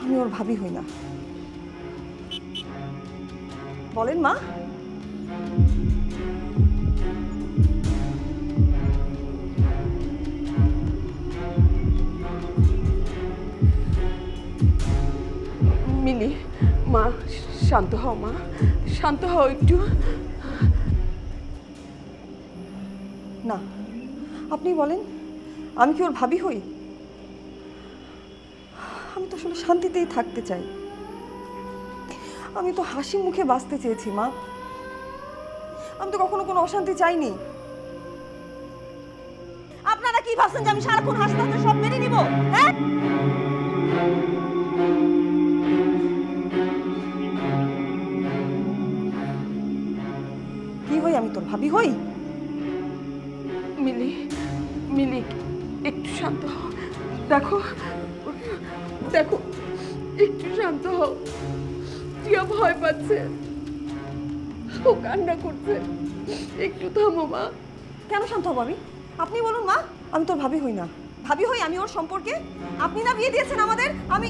আমি ওর ভাবি হই না। বলেন মা। মিলি, মা শান্ত হও, মা শান্ত হও একটু। না, আপনি বলেন আমি কি ওর ভাবি হই? আমি তো আসলে শান্তিতেই থাকতে চাই। আমি তো হাসি মুখে বাঁচতে চেয়েছি মা। আমি তো কখনো কোনো অশান্তি চাইনি। আপনারা কি ভাবছেন যে আমি সারাক্ষণ হাসতে হাসতে সব মেনে নিব? হ্যাঁ, কি হই আমি? তোর ভাবি হই? মিলি, মিলি একটু শান্ত হও। দেখো দেখো, একটু শান্ত হও। টিয়া ভয় পাচ্ছে, ও কান্না করছে। একটু থামো মা। কেন শান্ত হব আমি? আপনি বলুন মা। আমি তোর ভাবি হই না। ভাবি হই আমি ওর সম্পর্কে? আপনি না বিয়ে দিয়েছেন আমাদের। আমি